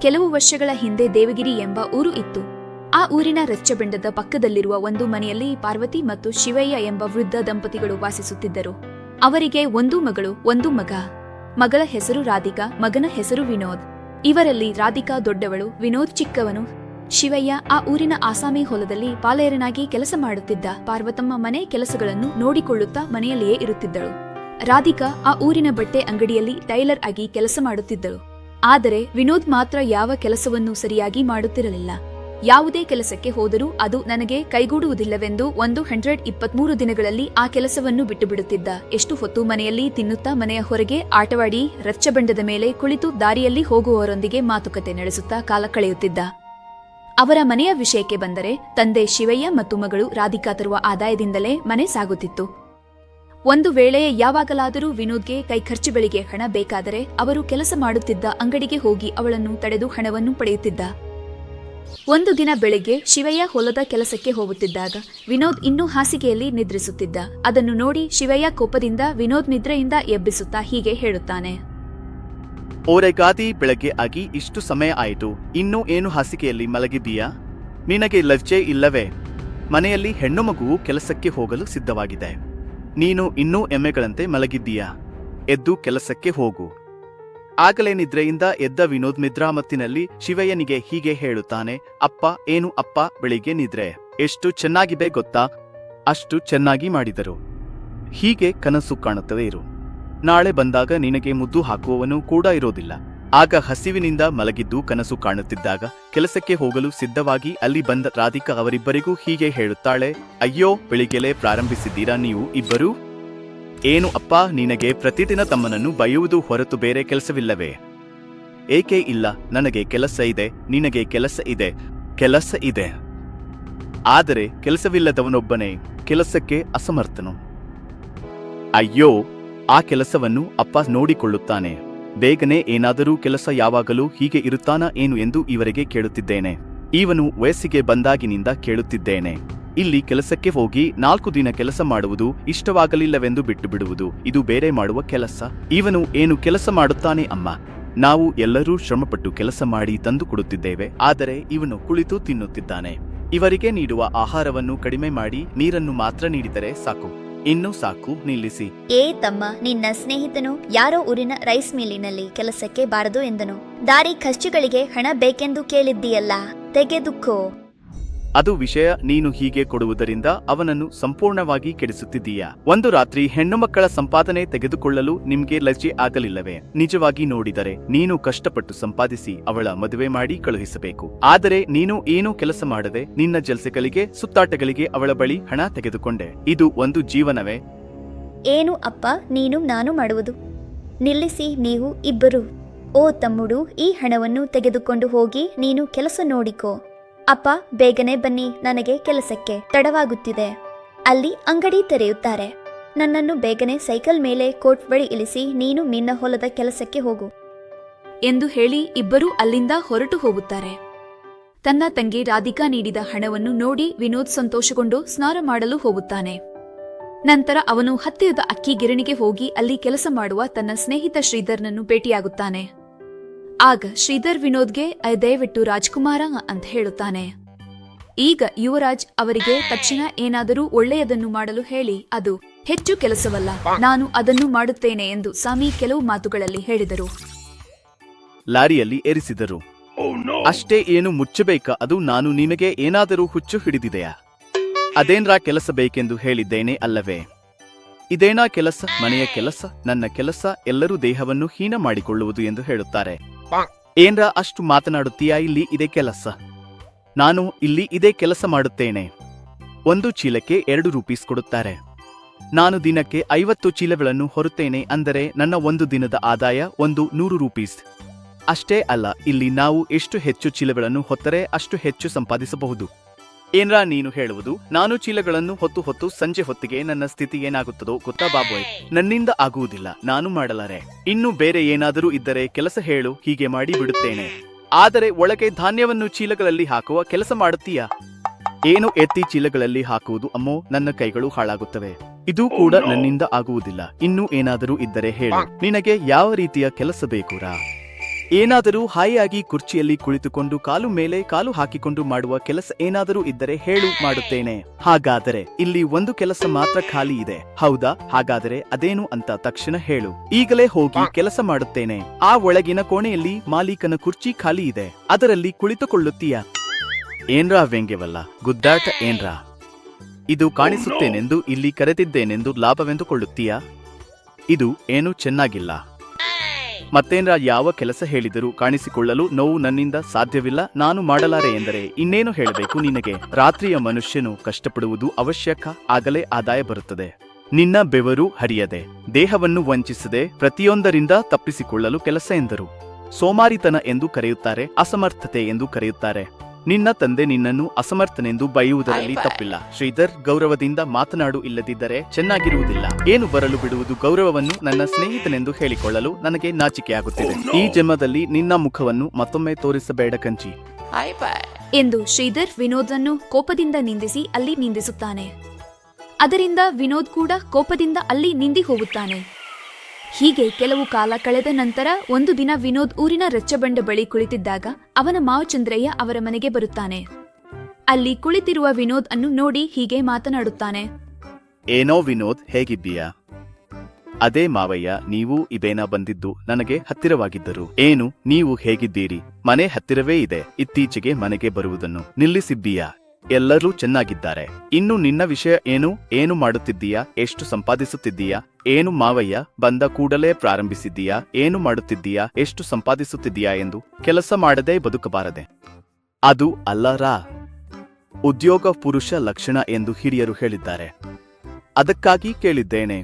ಕೆಲವು ವರ್ಷಗಳ ಹಿಂದೆ ದೇವಗಿರಿ ಎಂಬ ಊರು ಇತ್ತು. ಆ ಊರಿನ ರಚ್ಚಬೆಂಡದ ಪಕ್ಕದಲ್ಲಿರುವ ಒಂದು ಮನೆಯಲ್ಲಿ ಪಾರ್ವತಿ ಮತ್ತು ಶಿವಯ್ಯ ಎಂಬ ವೃದ್ಧ ದಂಪತಿಗಳು ವಾಸಿಸುತ್ತಿದ್ದರು. ಅವರಿಗೆ ಒಂದು ಮಗಳು, ಒಂದು ಮಗ. ಮಗಳ ಹೆಸರು ರಾಧಿಕಾ, ಮಗನ ಹೆಸರು ವಿನೋದ್. ಇವರಲ್ಲಿ ರಾಧಿಕಾ ದೊಡ್ಡವಳು, ವಿನೋದ್ ಚಿಕ್ಕವನು. ಶಿವಯ್ಯ ಆ ಊರಿನ ಆಸಾಮಿ ಹೊಲದಲ್ಲಿ ಪಾಲೇರನಾಗಿ ಕೆಲಸ ಮಾಡುತ್ತಿದ್ದ. ಪಾರ್ವತಮ್ಮ ಮನೆ ಕೆಲಸಗಳನ್ನು ನೋಡಿಕೊಳ್ಳುತ್ತಾ ಮನೆಯಲ್ಲಿಯೇ ಇರುತ್ತಿದ್ದಳು. ರಾಧಿಕಾ ಆ ಊರಿನ ಬಟ್ಟೆ ಅಂಗಡಿಯಲ್ಲಿ ಟೈಲರ್ ಆಗಿ ಕೆಲಸ ಮಾಡುತ್ತಿದ್ದಳು. ಆದರೆ ವಿನೋದ್ ಮಾತ್ರ ಯಾವ ಕೆಲಸವನ್ನೂ ಸರಿಯಾಗಿ ಮಾಡುತ್ತಿರಲಿಲ್ಲ. ಯಾವುದೇ ಕೆಲಸಕ್ಕೆ ಹೋದರೂ ಅದು ನನಗೆ ಕೈಗೂಡುವುದಿಲ್ಲವೆಂದು 123 ದಿನಗಳಲ್ಲಿ ಆ ಕೆಲಸವನ್ನು ಬಿಟ್ಟುಬಿಡುತ್ತಿದ್ದ. ಎಷ್ಟು ಹೊತ್ತು ಮನೆಯಲ್ಲಿ ತಿನ್ನುತ್ತಾ ಮನೆಯ ಹೊರಗೆ ಆಟವಾಡಿ ರಚ್ಚಬೆಂಡದ ಮೇಲೆ ಕುಳಿತು ದಾರಿಯಲ್ಲಿ ಹೋಗುವವರೊಂದಿಗೆ ಮಾತುಕತೆ ನಡೆಸುತ್ತಾ ಕಾಲ ಕಳೆಯುತ್ತಿದ್ದ. ಅವರ ಮನೆಯ ವಿಷಯಕ್ಕೆ ಬಂದರೆ ತಂದೆ ಶಿವಯ್ಯ ಮತ್ತು ಮಗಳು ರಾಧಿಕಾ ತರುವ ಆದಾಯದಿಂದಲೇ ಮನೆ ಸಾಗುತ್ತಿತ್ತು. ಒಂದು ವೇಳೆ ಯಾವಾಗಲಾದರೂ ವಿನೋದ್ಗೆ ಕೈ ಖರ್ಚುಗಳಿಗೆ ಹಣ ಬೇಕಾದರೆ ಅವರು ಕೆಲಸ ಮಾಡುತ್ತಿದ್ದ ಅಂಗಡಿಗೆ ಹೋಗಿ ಅವಳನ್ನು ತಡೆದು ಹಣವನ್ನು ಪಡೆಯುತ್ತಿದ್ದ. ಒಂದು ದಿನ ಬೆಳಗ್ಗೆ ಶಿವಯ್ಯ ಹೊಲದ ಕೆಲಸಕ್ಕೆ ಹೋಗುತ್ತಿದ್ದಾಗ ವಿನೋದ್ ಇನ್ನೂ ಹಾಸಿಗೆಯಲ್ಲಿ ನಿದ್ರಿಸುತ್ತಿದ್ದ. ಅದನ್ನು ನೋಡಿ ಶಿವಯ್ಯ ಕೋಪದಿಂದ ವಿನೋದ್ ನಿದ್ರೆಯಿಂದ ಎಬ್ಬಿಸುತ್ತಾ ಹೀಗೆ ಹೇಳುತ್ತಾನೆ. ಓರೆಗಾದಿ, ಬೆಳಗ್ಗೆ ಆಗಿ ಇಷ್ಟು ಸಮಯ ಆಯಿತು, ಇನ್ನೂ ಏನು ಹಾಸಿಗೆಯಲ್ಲಿ ಮಲಗಿದ್ದೀಯಾ? ನಿನಗೆ ಲಜ್ಜೆ ಇಲ್ಲವೇ? ಮನೆಯಲ್ಲಿ ಹೆಣ್ಣು ಮಗುವು ಕೆಲಸಕ್ಕೆ ಹೋಗಲು ಸಿದ್ಧವಾಗಿದೆ. ನೀನು ಇನ್ನೂ ಎಮ್ಮೆಗಳಂತೆ ಮಲಗಿದ್ದೀಯಾ? ಎದ್ದು ಕೆಲಸಕ್ಕೆ ಹೋಗು. ಆಗಲೇ ನಿದ್ರೆಯಿಂದ ಎದ್ದ ವಿನೋದ್ ನಿದ್ರಾಮತ್ತಿನಲ್ಲಿ ಶಿವಯ್ಯನಿಗೆ ಹೀಗೆ ಹೇಳುತ್ತಾನೆ. ಅಪ್ಪ, ಏನು ಅಪ್ಪ, ಬೆಳಿಗ್ಗೆ ನಿದ್ರೆ ಎಷ್ಟು ಚೆನ್ನಾಗಿದೆ ಗೊತ್ತಾ? ಅಷ್ಟು ಚೆನ್ನಾಗಿ ಮಾಡಿದರು. ಹೀಗೆ ಕನಸು ಕಾಣುತ್ತವೆ ಇರು. ನಾಳೆ ಬಂದಾಗ ನಿನಗೆ ಮುದ್ದು ಹಾಕುವವನು ಕೂಡ ಇರೋದಿಲ್ಲ. ಆಗ ಹಸಿವಿನಿಂದ ಮಲಗಿದ್ದು ಕನಸು ಕಾಣುತ್ತಿದ್ದಾಗ ಕೆಲಸಕ್ಕೆ ಹೋಗಲು ಸಿದ್ಧವಾಗಿ ಅಲ್ಲಿ ಬಂದ ರಾಧಿಕಾ ಅವರಿಬ್ಬರಿಗೂ ಹೀಗೆ ಹೇಳುತ್ತಾಳೆ. ಅಯ್ಯೋ, ಬೆಳಿಗ್ಗೆಲೇ ಪ್ರಾರಂಭಿಸಿದ್ದೀರಾ ನೀವು ಇಬ್ಬರೂ? ಏನು ಅಪ್ಪ, ನಿನಗೆ ಪ್ರತಿದಿನ ತಮ್ಮನನ್ನು ಬೈಯುವುದು ಹೊರತು ಬೇರೆ ಕೆಲಸವಿಲ್ಲವೇ? ಏಕೆ ಇಲ್ಲ, ನನಗೆ ಕೆಲಸ ಇದೆ, ನಿನಗೆ ಕೆಲಸ ಇದೆ. ಕೆಲಸ ಇದೆ, ಆದರೆ ಕೆಲಸವಿಲ್ಲದವನೊಬ್ಬನೇ ಕೆಲಸಕ್ಕೆ ಅಸಮರ್ಥನು. ಅಯ್ಯೋ, ಆ ಕೆಲಸವನ್ನು ಅಪ್ಪ ನೋಡಿಕೊಳ್ಳುತ್ತಾನೆ. ಬೇಗನೆ ಏನಾದರೂ ಕೆಲಸ ಯಾವಾಗಲೂ ಹೀಗೆ ಇರುತ್ತಾನಾ ಏನು ಎಂದು ಇವರಿಗೆ ಕೇಳುತ್ತಿದ್ದೇನೆ. ಇವನು ವಯಸ್ಸಿಗೆ ಬಂದಾಗಿನಿಂದ ಕೇಳುತ್ತಿದ್ದೇನೆ. ಇಲ್ಲಿ ಕೆಲಸಕ್ಕೆ ಹೋಗಿ 4 ದಿನ ಕೆಲಸ ಮಾಡುವುದು ಇಷ್ಟವಾಗಲಿಲ್ಲವೆಂದು ಬಿಟ್ಟು ಬಿಡುವುದು, ಇದು ಬೇರೆ ಮಾಡುವ ಕೆಲಸ. ಇವನು ಏನು ಕೆಲಸ ಮಾಡುತ್ತಾನೆ ಅಮ್ಮ? ನಾವು ಎಲ್ಲರೂ ಶ್ರಮಪಟ್ಟು ಕೆಲಸ ಮಾಡಿ ತಂದು ಕೊಡುತ್ತಿದ್ದೇವೆ, ಆದರೆ ಇವನು ಕುಳಿತು ತಿನ್ನುತ್ತಿದ್ದಾನೆ. ಇವರಿಗೆ ನೀಡುವ ಆಹಾರವನ್ನು ಕಡಿಮೆ ಮಾಡಿ ನೀರನ್ನು ಮಾತ್ರ ನೀಡಿದರೆ ಸಾಕು. ಇನ್ನು ಸಾಕು, ನಿಲ್ಲಿಸಿ. ಏ ತಮ್ಮ, ನಿನ್ನ ಸ್ನೇಹಿತನು ಯಾರೋ ಊರಿನ ರೈಸ್ ಮಿಲ್ಲಿನಲ್ಲಿ ಕೆಲಸಕ್ಕೆ ಬಾರದು ಎಂದನು. ದಾರಿ ಖರ್ಚುಗಳಿಗೆ ಹಣ ಬೇಕೆಂದು ಕೇಳಿದ್ದೀಯಲ್ಲ, ತೆಗೆದುಕೋ. ಅದು ವಿಷಯ. ನೀನು ಹೀಗೆ ಕೊಡುವುದರಿಂದ ಅವನನ್ನು ಸಂಪೂರ್ಣವಾಗಿ ಕೆಡಿಸುತ್ತಿದ್ದೀಯಾ? ಒಂದು ರಾತ್ರಿ ಹೆಣ್ಣು ಮಕ್ಕಳ ಸಂಪಾದನೆ ತೆಗೆದುಕೊಳ್ಳಲು ನಿಮ್ಗೆ ಲಜ್ಜೆ ಆಗಲಿಲ್ಲವೇ? ನಿಜವಾಗಿ ನೋಡಿದರೆ ನೀನು ಕಷ್ಟಪಟ್ಟು ಸಂಪಾದಿಸಿ ಅವಳ ಮದುವೆ ಮಾಡಿ ಕಳುಹಿಸಬೇಕು. ಆದರೆ ನೀನು ಏನೂ ಕೆಲಸ ಮಾಡದೆ ನಿನ್ನ ಜಲ್ಸೆಗಳಿಗೆ ಸುತ್ತಾಟಗಳಿಗೆ ಅವಳ ಬಳಿ ಹಣ ತೆಗೆದುಕೊಂಡೆ. ಇದು ಒಂದು ಜೀವನವೇ? ಏನು ಅಪ್ಪ ನೀನು ನಾನು ಮಾಡುವುದು? ನಿಲ್ಲಿಸಿ ನೀವು ಇಬ್ಬರು. ಓ ತಮ್ಮುಡು, ಈ ಹಣವನ್ನು ತೆಗೆದುಕೊಂಡು ಹೋಗಿ ನೀನು ಕೆಲಸ ನೋಡಿಕೋ. ಅಪ್ಪ, ಬೇಗನೆ ಬನ್ನಿ, ನನಗೆ ಕೆಲಸಕ್ಕೆ ತಡವಾಗುತ್ತಿದೆ. ಅಲ್ಲಿ ಅಂಗಡಿ ತೆರೆಯುತ್ತಾರೆ. ನನ್ನನ್ನು ಬೇಗನೆ ಸೈಕಲ್ ಮೇಲೆ ಕೋರ್ಟ್ ಬಳಿ ಇಳಿಸಿ ನೀನು ನಿನ್ನ ಹೊಲದ ಕೆಲಸಕ್ಕೆ ಹೋಗು ಎಂದು ಹೇಳಿ ಇಬ್ಬರೂ ಅಲ್ಲಿಂದ ಹೊರಟು ಹೋಗುತ್ತಾರೆ. ತನ್ನ ತಂಗಿ ರಾಧಿಕಾ ನೀಡಿದ ಹಣವನ್ನು ನೋಡಿ ವಿನೋದ್ ಸಂತೋಷಗೊಂಡು ಸ್ನಾನ ಮಾಡಲು ಹೋಗುತ್ತಾನೆ. ನಂತರ ಅವನು ಹತ್ತಿರದ ಅಕ್ಕಿ ಗಿರಣಿಗೆ ಹೋಗಿ ಅಲ್ಲಿ ಕೆಲಸ ಮಾಡುವ ತನ್ನ ಸ್ನೇಹಿತ ಶ್ರೀಧರ್ನನ್ನು ಭೇಟಿಯಾಗುತ್ತಾನೆ. ಆಗ ಶ್ರೀಧರ್ ವಿನೋದ್ಗೆ ದಯವಿಟ್ಟು ರಾಜ್ಕುಮಾರ ಅಂತ ಹೇಳುತ್ತಾನೆ. ಈಗ ಯುವರಾಜ್ ಅವರಿಗೆ ತಕ್ಷಣ ಏನಾದರೂ ಒಳ್ಳೆಯದನ್ನು ಮಾಡಲು ಹೇಳಿ, ಅದು ಹೆಚ್ಚು ಕೆಲಸವಲ್ಲ, ನಾನು ಅದನ್ನು ಮಾಡುತ್ತೇನೆ ಎಂದು ಸಾಮಿ ಕೆಲವು ಮಾತುಗಳಲ್ಲಿ ಹೇಳಿದರು. ಲಾರಿಯಲ್ಲಿ ಏರಿಸಿದರು. ಅಷ್ಟೇ, ಏನು ಮುಚ್ಚಬೇಕಾ? ಅದು ನಾನು ನಿನಗೆ ಏನಾದರೂ ಹುಚ್ಚು ಹಿಡಿದಿದೆಯಾ? ಅದೇನ್ರಾ ಕೆಲಸ ಬೇಕೆಂದು ಹೇಳಿದ್ದೇನೆ ಅಲ್ಲವೇ? ಇದೇನಾ ಕೆಲಸ? ಮನೆಯ ಕೆಲಸ, ನನ್ನ ಕೆಲಸ, ಎಲ್ಲರೂ ದೇಹವನ್ನು ಹೀನ ಮಾಡಿಕೊಳ್ಳುವುದು ಎಂದು ಹೇಳುತ್ತಾರೆ. ಏನ್ರಾ ಅಷ್ಟು ಮಾತನಾಡುತ್ತೀಯಾ? ಇಲ್ಲಿ ಇದೇ ಕೆಲಸ, ನಾನು ಇಲ್ಲಿ ಇದೇ ಕೆಲಸ ಮಾಡುತ್ತೇನೆ. 1 ಚೀಲಕ್ಕೆ 2 ರೂಪೀಸ್ ಕೊಡುತ್ತಾರೆ. ನಾನು ದಿನಕ್ಕೆ 50 ಚೀಲಗಳನ್ನು ಹೊರುತ್ತೇನೆ, ಅಂದರೆ ನನ್ನ ಒಂದು ದಿನದ ಆದಾಯ 100 ರೂಪೀಸ್. ಅಷ್ಟೇ ಅಲ್ಲ, ಇಲ್ಲಿ ನಾವು ಎಷ್ಟು ಹೆಚ್ಚು ಚೀಲಗಳನ್ನು ಹೊತ್ತರೆ ಅಷ್ಟು ಹೆಚ್ಚು ಸಂಪಾದಿಸಬಹುದು. ಏನ್ರಾ ನೀನು ಹೇಳುವುದು? ನಾನು ಚೀಲಗಳನ್ನು ಹೊತ್ತು ಸಂಜೆ ಹೊತ್ತಿಗೆ ನನ್ನ ಸ್ಥಿತಿ ಏನಾಗುತ್ತದೋ ಗೊತ್ತಾ ಬಾಬೋಯ್? ನನ್ನಿಂದ ಆಗುವುದಿಲ್ಲ, ನಾನು ಮಾಡಲಾರೆ. ಇನ್ನು ಬೇರೆ ಏನಾದರೂ ಇದ್ದರೆ ಕೆಲಸ ಹೇಳು, ಹೀಗೆ ಮಾಡಿ ಬಿಡುತ್ತೇನೆ. ಆದರೆ ಒಳಗೆ ಧಾನ್ಯವನ್ನು ಚೀಲಗಳಲ್ಲಿ ಹಾಕುವ ಕೆಲಸ ಮಾಡುತ್ತೀಯಾ? ಏನು ಎತ್ತಿ ಚೀಲಗಳಲ್ಲಿ ಹಾಕುವುದು? ಅಮ್ಮೋ, ನನ್ನ ಕೈಗಳು ಹಾಳಾಗುತ್ತವೆ. ಇದು ಕೂಡ ನನ್ನಿಂದ ಆಗುವುದಿಲ್ಲ. ಇನ್ನೂ ಏನಾದರೂ ಇದ್ದರೆ ಹೇಳು. ನಿನಗೆ ಯಾವ ರೀತಿಯ ಕೆಲಸ ಬೇಕೂರಾ? ಏನಾದರೂ ಹಾಯಿಯಾಗಿ ಕುರ್ಚಿಯಲ್ಲಿ ಕುಳಿತುಕೊಂಡು ಕಾಲು ಮೇಲೆ ಕಾಲು ಹಾಕಿಕೊಂಡು ಮಾಡುವ ಕೆಲಸ ಏನಾದರೂ ಇದ್ದರೆ ಹೇಳು, ಮಾಡುತ್ತೇನೆ. ಹಾಗಾದರೆ ಇಲ್ಲಿ ಒಂದು ಕೆಲಸ ಮಾತ್ರ ಖಾಲಿ ಇದೆ. ಹೌದಾ? ಹಾಗಾದರೆ ಅದೇನು ಅಂತ ತಕ್ಷಣ ಹೇಳು. ಈಗಲೇ ಹೋಗಿ ಕೆಲಸ ಮಾಡುತ್ತೇನೆ. ಆ ಒಳಗಿನ ಕೋಣೆಯಲ್ಲಿ ಮಾಲೀಕನ ಕುರ್ಚಿ ಖಾಲಿ ಇದೆ, ಅದರಲ್ಲಿ ಕುಳಿತುಕೊಳ್ಳುತ್ತೀಯ? ಏನ್ರಾ ವ್ಯಂಗ್ಯವಲ್ಲ, ಗುದ್ದಾಟ ಏನ್ರಾ? ಇದು ಕಾಣಿಸುತ್ತೇನೆಂದು ಇಲ್ಲಿ ಕರೆದಿದ್ದೇನೆಂದು ಲಾಭವೆಂದುಕೊಳ್ಳುತ್ತೀಯಾ? ಇದು ಏನು ಚೆನ್ನಾಗಿಲ್ಲ. ಮತ್ತೇನ್ರ ಯಾವ ಕೆಲಸ ಹೇಳಿದರೂ ಕಾಣಿಸಿಕೊಳ್ಳಲು ನೋವು ನನ್ನಿಂದ ಸಾಧ್ಯವಿಲ್ಲ, ನಾನು ಮಾಡಲಾರೆ ಎಂದರೆ ಇನ್ನೇನು ಹೇಳಬೇಕು ನಿನಗೆ? ರಾತ್ರಿಯ ಮನುಷ್ಯನು ಕಷ್ಟಪಡುವುದು ಅವಶ್ಯಕ, ಆಗಲೇ ಆದಾಯ ಬರುತ್ತದೆ. ನಿನ್ನ ಬೆವರು ಹರಿಯದೆ, ದೇಹವನ್ನು ವಂಚಿಸದೆ ಪ್ರತಿಯೊಂದರಿಂದ ತಪ್ಪಿಸಿಕೊಳ್ಳಲು ಕೆಲಸ ಎಂದರು. ಸೋಮಾರಿತನ ಎಂದು ಕರೆಯುತ್ತಾರೆ, ಅಸಮರ್ಥತೆ ಎಂದು ಕರೆಯುತ್ತಾರೆ. ನಿನ್ನ ತಂದೆ ನಿನ್ನನ್ನು ಅಸಮರ್ಥನೆಂದು ಬೈಯುವುದರಲ್ಲಿ ತಪ್ಪಿಲ್ಲ. ಶ್ರೀಧರ್, ಗೌರವದಿಂದ ಮಾತನಾಡು, ಇಲ್ಲದಿದ್ದರೆ ಚೆನ್ನಾಗಿರುವುದಿಲ್ಲ. ಏನು ಬರಲು ಬಿಡುವುದು ಗೌರವವನ್ನು ನನ್ನ ಸ್ನೇಹಿತನೆಂದು ಹೇಳಿಕೊಳ್ಳಲು ನನಗೆ ನಾಚಿಕೆಯಾಗುತ್ತಿದೆ. ಈ ಜನ್ಮದಲ್ಲಿ ನಿನ್ನ ಮುಖವನ್ನು ಮತ್ತೊಮ್ಮೆ ತೋರಿಸಬೇಡ ಕಂಚಿ ಎಂದು ಶ್ರೀಧರ್ ವಿನೋದನ್ನು ಕೋಪದಿಂದ ನಿಂದಿಸಿ ಅಲ್ಲಿ ನಿಂದಿಸುತ್ತಾನೆ. ಅದರಿಂದ ವಿನೋದ್ ಕೂಡ ಕೋಪದಿಂದ ಅಲ್ಲಿ ನಿಂದಿ ಹೋಗುತ್ತಾನೆ. ಹೀಗೆ ಕೆಲವು ಕಾಲ ಕಳೆದ ನಂತರ ಒಂದು ದಿನ ವಿನೋದ್ ಊರಿನ ರಚ್ಚಬಂಡ ಬಳಿ ಕುಳಿತಿದ್ದಾಗ ಅವನ ಮಾವ ಚಂದ್ರಯ್ಯ ಅವರ ಮನೆಗೆ ಬರುತ್ತಾನೆ. ಅಲ್ಲಿ ಕುಳಿತಿರುವ ವಿನೋದ್ ಅನ್ನು ನೋಡಿ ಹೀಗೆ ಮಾತನಾಡುತ್ತಾನೆ. ಏನೋ ವಿನೋದ್, ಹೇಗಿದ್ದೀಯಾ? ಅದೇ ಮಾವಯ್ಯ, ನೀವು ಇದೇನಾ ಬಂದಿದ್ದು? ನನಗೆ ಹತ್ತಿರವಾಗಿದ್ದರು. ಏನು, ನೀವು ಹೇಗಿದ್ದೀರಿ? ಮನೆ ಹತ್ತಿರವೇ ಇದೆ. ಇತ್ತೀಚೆಗೆ ಮನೆಗೆ ಬರುವುದನ್ನು ನಿಲ್ಲಿಸಿದ್ದೀಯಾ? ಎಲ್ಲರೂ ಚೆನ್ನಾಗಿದ್ದಾರೆ. ಇನ್ನು ನಿನ್ನ ವಿಷಯ ಏನು? ಏನು ಮಾಡುತ್ತಿದ್ದೀಯಾ? ಎಷ್ಟು ಸಂಪಾದಿಸುತ್ತಿದ್ದೀಯಾ? ಏನು ಮಾವಯ್ಯ, ಬಂದ ಕೂಡಲೇ ಪ್ರಾರಂಭಿಸಿದ್ದೀಯಾ? ಏನು ಮಾಡುತ್ತಿದ್ದೀಯಾ? ಎಷ್ಟು ಸಂಪಾದಿಸುತ್ತಿದ್ದೀಯಾ ಎಂದು? ಕೆಲಸ ಮಾಡದೆ ಬದುಕಬಾರದೆ? ಅದು ಅಲ್ಲರಾ, ಉದ್ಯೋಗ ಪುರುಷ ಲಕ್ಷಣ ಎಂದು ಹಿರಿಯರು ಹೇಳಿದ್ದಾರೆ. ಅದಕ್ಕಾಗಿ ಕೇಳಿದ್ದೇನೆ.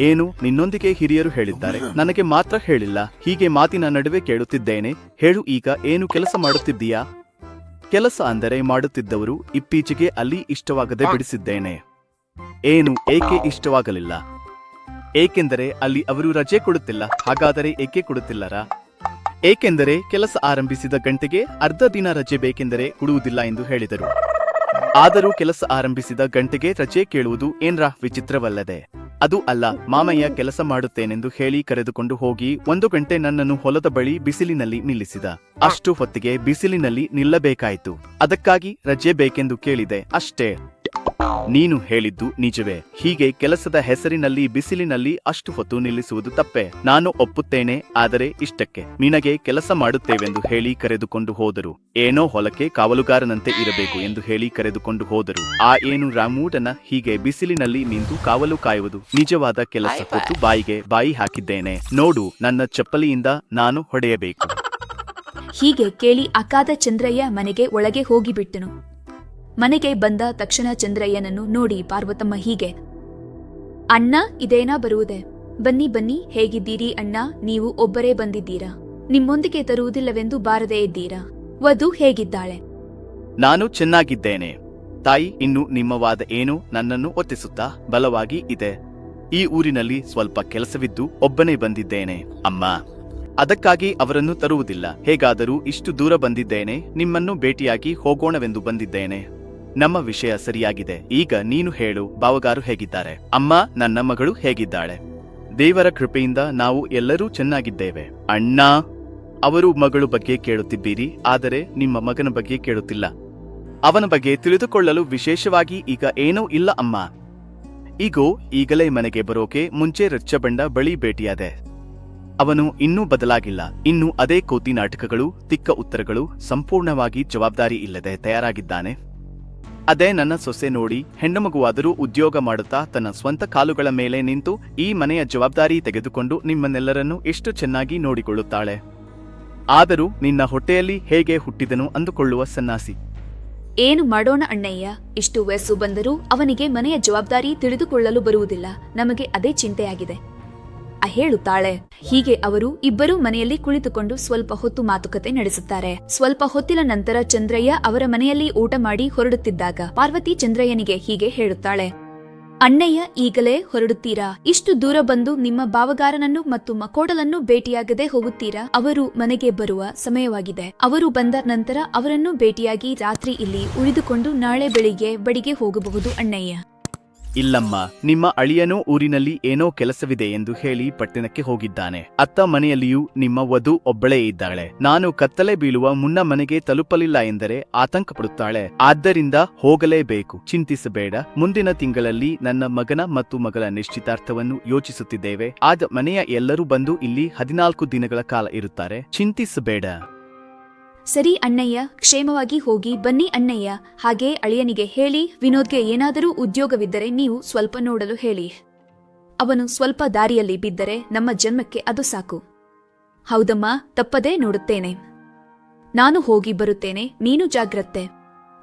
ಏನು, ನಿನ್ನೊಂದಿಗೆ ಹಿರಿಯರು ಹೇಳಿದ್ದಾರೆ, ನನಗೆ ಮಾತ್ರ ಹೇಳಿಲ್ಲ? ಹೀಗೆ ಮಾತಿನ ನಡುವೆ ಕೇಳುತ್ತಿದ್ದೇನೆ. ಹೇಳು ಈಗ, ಏನು ಕೆಲಸ ಮಾಡುತ್ತಿದ್ದೀಯಾ? ಕೆಲಸ ಅಂದರೆ ಮಾಡುತ್ತಿದ್ದವರು ಇತ್ತೀಚೆಗೆ ಅಲ್ಲಿ ಇಷ್ಟವಾಗದೆ ಬಿಡಿಸಿದ್ದೇನೆ. ಏನು, ಏಕೆ ಇಷ್ಟವಾಗಲಿಲ್ಲ? ಏಕೆಂದರೆ ಅಲ್ಲಿ ಅವರು ರಜೆ ಕೊಡುತ್ತಿಲ್ಲ. ಹಾಗಾದರೆ ಏಕೆ ಕೊಡುತ್ತಿಲ್ಲರಾ? ಏಕೆಂದರೆ ಕೆಲಸ ಆರಂಭಿಸಿದ ಗಂಟೆಗೆ ಅರ್ಧ ದಿನ ರಜೆ ಬೇಕೆಂದರೆ ಕೊಡುವುದಿಲ್ಲ ಎಂದು ಹೇಳಿದರು. ಆದರೂ ಕೆಲಸ ಆರಂಭಿಸಿದ ಗಂಟೆಗೆ ರಜೆ ಕೇಳುವುದು ಏನ್ರಾ ವಿಚಿತ್ರವಲ್ಲದೆ? ಅದು ಅಲ್ಲ, ಮಾಮಯ್ಯ ಕೆಲಸ ಮಾಡುತ್ತೇನೆಂದು ಹೇಳಿ ಕರೆದುಕೊಂಡು ಹೋಗಿ 1 ಗಂಟೆ ನನ್ನನ್ನು ಹೊಲದ ಬಳಿ ಬಿಸಿಲಿನಲ್ಲಿ ನಿಲ್ಲಿಸಿದ. ಅಷ್ಟು ಹೊತ್ತಿಗೆ ಬಿಸಿಲಿನಲ್ಲಿ ನಿಲ್ಲಬೇಕಾಯಿತು. ಅದಕ್ಕಾಗಿ ರಜೆ ಬೇಕೆಂದು ಕೇಳಿದೆ, ಅಷ್ಟೇ. ನೀನು ಹೇಳಿದ್ದು ನಿಜವೇ. ಹೀಗೆ ಕೆಲಸದ ಹೆಸರಿನಲ್ಲಿ ಬಿಸಿಲಿನಲ್ಲಿ ಅಷ್ಟು ಹೊತ್ತು ನಿಲ್ಲಿಸುವುದು ತಪ್ಪೆ? ನಾನು ಒಪ್ಪುತ್ತೇನೆ, ಆದರೆ ಇಷ್ಟಕ್ಕೆ ನಿನಗೆ ಕೆಲಸ ಮಾಡುತ್ತೇವೆಂದು ಹೇಳಿ ಕರೆದುಕೊಂಡು ಹೋದರು. ಏನೋ ಹೊಲಕ್ಕೆ ಕಾವಲುಗಾರನಂತೆ ಇರಬೇಕು ಎಂದು ಹೇಳಿ ಕರೆದುಕೊಂಡು ಹೋದರು. ಆ ಏನು ರಾಮೂಡನ ಹೀಗೆ ಬಿಸಿಲಿನಲ್ಲಿ ನಿಂತು ಕಾವಲು ಕಾಯುವುದು ನಿಜವಾದ ಕೆಲಸ? ಕೊಟ್ಟು ಬಾಯಿಗೆ ಬಾಯಿ ಹಾಕಿದ್ದೇನೆ ನೋಡು, ನನ್ನ ಚಪ್ಪಲಿಯಿಂದ ನಾನು ಹೊಡೆಯಬೇಕು. ಹೀಗೆ ಕೇಳಿ ಅಕ್ಕಾದ ಚಂದ್ರಯ್ಯ ಮನೆಗೆ ಒಳಗೆ ಹೋಗಿಬಿಟ್ಟನು. ಮನೆಗೆ ಬಂದ ತಕ್ಷಣ ಚಂದ್ರಯ್ಯನನ್ನು ನೋಡಿ ಪಾರ್ವತಮ್ಮ ಹೀಗೆ, ಅಣ್ಣ ಇದೇನಾ ಬರುವುದೇ? ಬನ್ನಿ ಬನ್ನಿ, ಹೇಗಿದ್ದೀರಿ ಅಣ್ಣ? ನೀವು ಒಬ್ಬರೇ ಬಂದಿದ್ದೀರಾ? ನಿಮ್ಮೊಂದಿಗೆ ತರುವುದಿಲ್ಲವೆಂದು ಬಾರದೇ ಇದ್ದೀರಾ? ವಧು ಹೇಗಿದ್ದಾಳೆ? ನಾನು ಚೆನ್ನಾಗಿದ್ದೇನೆ ತಾಯಿ. ಇನ್ನು ನಿಮ್ಮ ವಾದ ಏನು? ನನ್ನನ್ನು ಒತ್ತಿಸುತ್ತಾ ಬಲವಾಗಿ ಇದೆ. ಈ ಊರಿನಲ್ಲಿ ಸ್ವಲ್ಪ ಕೆಲಸವಿದ್ದು ಒಬ್ಬನೇ ಬಂದಿದ್ದೇನೆ ಅಮ್ಮ. ಅದಕ್ಕಾಗಿ ಅವರನ್ನು ತರುವುದಿಲ್ಲ. ಹೇಗಾದರೂ ಇಷ್ಟು ದೂರ ಬಂದಿದ್ದೇನೆ, ನಿಮ್ಮನ್ನು ಭೇಟಿಯಾಗಿ ಹೋಗೋಣವೆಂದು ಬಂದಿದ್ದೇನೆ. ನಮ್ಮ ವಿಷಯ ಸರಿಯಾಗಿದೆ. ಈಗ ನೀನು ಹೇಳು, ಬಾವಗಾರು ಹೇಗಿದ್ದಾರೆ? ಅಮ್ಮ, ನನ್ನ ಮಗಳು ಹೇಗಿದ್ದಾಳೆ? ದೇವರ ಕೃಪೆಯಿಂದ ನಾವು ಎಲ್ಲರೂ ಚೆನ್ನಾಗಿದ್ದೇವೆ ಅಣ್ಣ. ಅವರು ಮಗಳು ಬಗ್ಗೆ ಕೇಳುತ್ತಿದ್ದೀರಿ, ಆದರೆ ನಿಮ್ಮ ಮಗನ ಬಗ್ಗೆ ಕೇಳುತ್ತಿಲ್ಲ. ಅವನ ಬಗ್ಗೆ ತಿಳಿದುಕೊಳ್ಳಲು ವಿಶೇಷವಾಗಿ ಈಗ ಏನೂ ಇಲ್ಲ ಅಮ್ಮ. ಈಗಲೇ ಮನೆಗೆ ಬರೋಕೆ ಮುಂಚೆ ರಚ್ಚಬಂಡ ಬಳಿ ಭೇಟಿಯಾದೆ. ಅವನು ಇನ್ನೂ ಬದಲಾಗಿಲ್ಲ. ಇನ್ನು ಅದೇ ಕೋತಿ ನಾಟಕಗಳು, ತಿಕ್ಕ ಉತ್ತರಗಳು, ಸಂಪೂರ್ಣವಾಗಿ ಜವಾಬ್ದಾರಿ ಇಲ್ಲದೆ ತಯಾರಾಗಿದ್ದಾನೆ. ಅದೇ ನನ್ನ ಸೊಸೆ ನೋಡಿ, ಹೆಣ್ಣು ಮಗುವಾದರೂ ಉದ್ಯೋಗ ಮಾಡುತ್ತಾ ತನ್ನ ಸ್ವಂತ ಕಾಲುಗಳ ಮೇಲೆ ನಿಂತು ಈ ಮನೆಯ ಜವಾಬ್ದಾರಿ ತೆಗೆದುಕೊಂಡು ನಿಮ್ಮನ್ನೆಲ್ಲರನ್ನೂ ಎಷ್ಟು ಚೆನ್ನಾಗಿ ನೋಡಿಕೊಳ್ಳುತ್ತಾಳೆ. ಆದರೂ ನಿನ್ನ ಹೊಟ್ಟೆಯಲ್ಲಿ ಹೇಗೆ ಹುಟ್ಟಿದನು ಅಂದುಕೊಳ್ಳುವ ಸನ್ನಾಸಿ. ಏನು ಮಾಡೋಣ ಅಣ್ಣಯ್ಯ, ಇಷ್ಟು ವಯಸ್ಸು ಬಂದರೂ ಅವನಿಗೆ ಮನೆಯ ಜವಾಬ್ದಾರಿ ತಿಳಿದುಕೊಳ್ಳಲು ಬರುವುದಿಲ್ಲ. ನಮಗೆ ಅದೇ ಚಿಂತೆಯಾಗಿದೆ ಹೇಳುತ್ತಾಳೆ. ಹೀಗೆ ಅವರು ಇಬ್ಬರೂ ಮನೆಯಲ್ಲಿ ಕುಳಿತುಕೊಂಡು ಸ್ವಲ್ಪ ಹೊತ್ತು ಮಾತುಕತೆ ನಡೆಸುತ್ತಾರೆ. ಸ್ವಲ್ಪ ಹೊತ್ತಿನ ನಂತರ ಚಂದ್ರಯ್ಯ ಅವರ ಮನೆಯಲ್ಲಿ ಊಟ ಮಾಡಿ ಹೊರಡುತ್ತಿದ್ದಾಗ ಪಾರ್ವತಿ ಚಂದ್ರಯ್ಯನಿಗೆ ಹೀಗೆ ಹೇಳುತ್ತಾಳೆ, ಅಣ್ಣಯ್ಯ ಈಗಲೇ ಹೊರಡುತ್ತೀರಾ? ಇಷ್ಟು ದೂರ ಬಂದು ನಿಮ್ಮ ಬಾವಗಾರನನ್ನು ಮತ್ತು ಮಕೋಡಲನ್ನು ಭೇಟಿಯಾಗದೆ ಹೋಗುತ್ತೀರಾ? ಅವರು ಮನೆಗೆ ಬರುವ ಸಮಯವಾಗಿದೆ. ಅವರು ಬಂದ ನಂತರ ಅವರನ್ನು ಭೇಟಿಯಾಗಿ ರಾತ್ರಿ ಇಲ್ಲಿ ಉಳಿದುಕೊಂಡು ನಾಳೆ ಬೆಳಿಗ್ಗೆ ಬಡಿಗೆ ಹೋಗಬಹುದು ಅಣ್ಣಯ್ಯ. ಇಲ್ಲಮ್ಮ, ನಿಮ್ಮ ಅಳಿಯನೂ ಊರಿನಲ್ಲಿ ಏನೋ ಕೆಲಸವಿದೆ ಎಂದು ಹೇಳಿ ಪಟ್ಟಣಕ್ಕೆ ಹೋಗಿದ್ದಾನೆ. ಅತ್ತ ಮನೆಯಲ್ಲಿಯೂ ನಿಮ್ಮ ವಧು ಒಬ್ಬಳೇ ಇದ್ದಾಳೆ. ನಾನು ಕತ್ತಲೆ ಬೀಳುವ ಮುನ್ನ ಮನೆಗೆ ತಲುಪಲಿಲ್ಲ ಎಂದರೆ ಆತಂಕ ಪಡುತ್ತಾಳೆ. ಆದ್ದರಿಂದ ಹೋಗಲೇಬೇಕು. ಚಿಂತಿಸಬೇಡ. ಮುಂದಿನ ತಿಂಗಳಲ್ಲಿ ನನ್ನ ಮಗನ ಮತ್ತು ಮಗಳ ನಿಶ್ಚಿತಾರ್ಥವನ್ನು ಯೋಚಿಸುತ್ತಿದ್ದೇವೆ. ಆದ ಮನೆಯ ಎಲ್ಲರೂ ಬಂದು ಇಲ್ಲಿ 14 ದಿನಗಳ ಕಾಲ ಇರುತ್ತಾರೆ. ಚಿಂತಿಸಬೇಡ. ಸರಿ ಅಣ್ಣಯ್ಯ, ಕ್ಷೇಮವಾಗಿ ಹೋಗಿ ಬನ್ನಿ ಅಣ್ಣಯ್ಯ. ಹಾಗೇ ಅಳಿಯನಿಗೆ ಹೇಳಿ ವಿನೋದ್ಗೆ ಏನಾದರೂ ಉದ್ಯೋಗವಿದ್ದರೆ ನೀವು ಸ್ವಲ್ಪ ನೋಡಲು ಹೇಳಿ. ಅವನು ಸ್ವಲ್ಪ ದಾರಿಯಲ್ಲಿ ಬಿದ್ದರೆ ನಮ್ಮ ಜನ್ಮಕ್ಕೆ ಅದು ಸಾಕು. ಹೌದಮ್ಮ, ತಪ್ಪದೇ ನೋಡುತ್ತೇನೆ. ನಾನು ಹೋಗಿ ಬರುತ್ತೇನೆ, ನೀನು ಜಾಗ್ರತೆ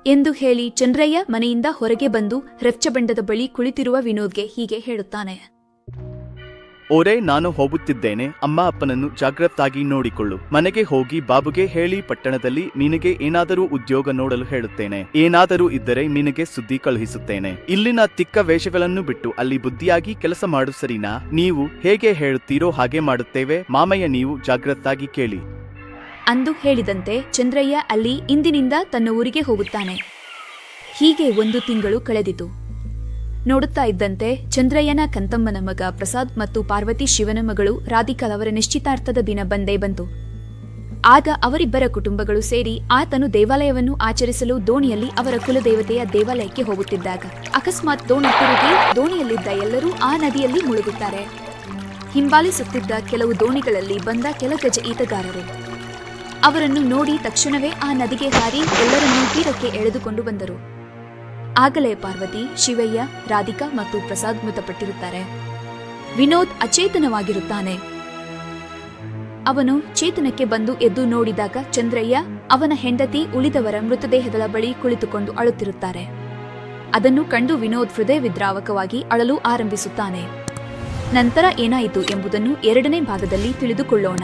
ಎಂದು ಹೇಳಿ ಚಂದ್ರಯ್ಯ ಮನೆಯಿಂದ ಹೊರಗೆ ಬಂದು ರಚ್ಚಬಂಡದ ಬಳಿ ಕುಳಿತಿರುವ ವಿನೋದ್ಗೆ ಹೀಗೆ ಹೇಳುತ್ತಾನೆ. ಓರೇ, ನಾನು ಹೋಗುತ್ತಿದ್ದೇನೆ. ಅಮ್ಮ ಅಪ್ಪನನ್ನು ಜಾಗ್ರತಾಗಿ ನೋಡಿಕೊಳ್ಳು. ಮನೆಗೆ ಹೋಗಿ ಬಾಬುಗೆ ಹೇಳಿ ಪಟ್ಟಣದಲ್ಲಿ ನಿನಗೆ ಏನಾದರೂ ಉದ್ಯೋಗ ನೋಡಲು ಹೇಳುತ್ತೇನೆ. ಏನಾದರೂ ಇದ್ದರೆ ನಿನಗೆ ಸುದ್ದಿ ಕಳುಹಿಸುತ್ತೇನೆ. ಇಲ್ಲಿನ ತಿಕ್ಕ ವೇಷಗಳನ್ನು ಬಿಟ್ಟು ಅಲ್ಲಿ ಬುದ್ಧಿಯಾಗಿ ಕೆಲಸ ಮಾಡು, ಸರಿನಾ? ನೀವು ಹೇಗೆ ಹೇಳುತ್ತೀರೋ ಹಾಗೆ ಮಾಡುತ್ತೇವೆ. ಮಾಮಯ್ಯ, ನೀವು ಜಾಗ್ರತಾಗಿ ಕೇಳಿ ಅಂದು ಹೇಳಿದಂತೆ ಚಂದ್ರಯ್ಯ ಅಲ್ಲಿ ಇಂದಿನಿಂದ ತನ್ನ ಊರಿಗೆ ಹೋಗುತ್ತಾನೆ. ಹೀಗೆ 1 ತಿಂಗಳು ಕಳೆದಿತು. ನೋಡುತ್ತಾ ಇದ್ದಂತೆ ಚಂದ್ರಯ್ಯನ ಕಂತಮ್ಮನ ಮಗ ಪ್ರಸಾದ್ ಮತ್ತು ಪಾರ್ವತಿ ಶಿವನ ಮಗಳು ರಾಧಿಕಾಳವರ ನಿಶ್ಚಿತಾರ್ಥದ ದಿನ ಬಂದೇ ಬಂತು. ಆಗ ಅವರಿಬ್ಬರ ಕುಟುಂಬಗಳು ಸೇರಿ ಆತನು ದೇವಾಲಯವನ್ನು ಆಚರಿಸಲು ದೋಣಿಯಲ್ಲಿ ಅವರ ಕುಲದೇವತೆಯ ದೇವಾಲಯಕ್ಕೆ ಹೋಗುತ್ತಿದ್ದಾಗ ಅಕಸ್ಮಾತ್ ದೋಣಿ ತಿರುಗಿ ದೋಣಿಯಲ್ಲಿದ್ದ ಎಲ್ಲರೂ ಆ ನದಿಯಲ್ಲಿ ಮುಳುಗುತ್ತಾರೆ. ಹಿಂಬಾಲಿಸುತ್ತಿದ್ದ ಕೆಲವು ದೋಣಿಗಳಲ್ಲಿ ಬಂದ ಕೆಲ ಗಜ ಈತಗಾರರು ಅವರನ್ನು ನೋಡಿ ತಕ್ಷಣವೇ ಆ ನದಿಗೆ ಹಾರಿ ಎಲ್ಲರನ್ನೂ ತೀರಕ್ಕೆ ಎಳೆದುಕೊಂಡು ಬಂದರು. ಆಗಲೇ ಪಾರ್ವತಿ, ಶಿವಯ್ಯ, ರಾಧಿಕಾ ಮತ್ತು ಪ್ರಸಾದ್ ಮೃತಪಟ್ಟಿರುತ್ತಾರೆ. ವಿನೋದ್ ಅಚೇತನವಾಗಿರುತ್ತಾನೆ. ಅವನು ಚೇತನಕ್ಕೆ ಬಂದು ಎದ್ದು ನೋಡಿದಾಗ ಚಂದ್ರಯ್ಯ, ಅವನ ಹೆಂಡತಿ ಉಳಿದವರ ಮೃತದೇಹದ ಬಳಿ ಕುಳಿತುಕೊಂಡು ಅಳುತ್ತಿರುತ್ತಾರೆ. ಅದನ್ನು ಕಂಡು ವಿನೋದ್ ಹೃದಯ ವಿದ್ರಾವಕವಾಗಿ ಅಳಲು ಆರಂಭಿಸುತ್ತಾನೆ. ನಂತರ ಏನಾಯಿತು ಎಂಬುದನ್ನು 2ನೇ ಭಾಗದಲ್ಲಿ ತಿಳಿದುಕೊಳ್ಳೋಣ.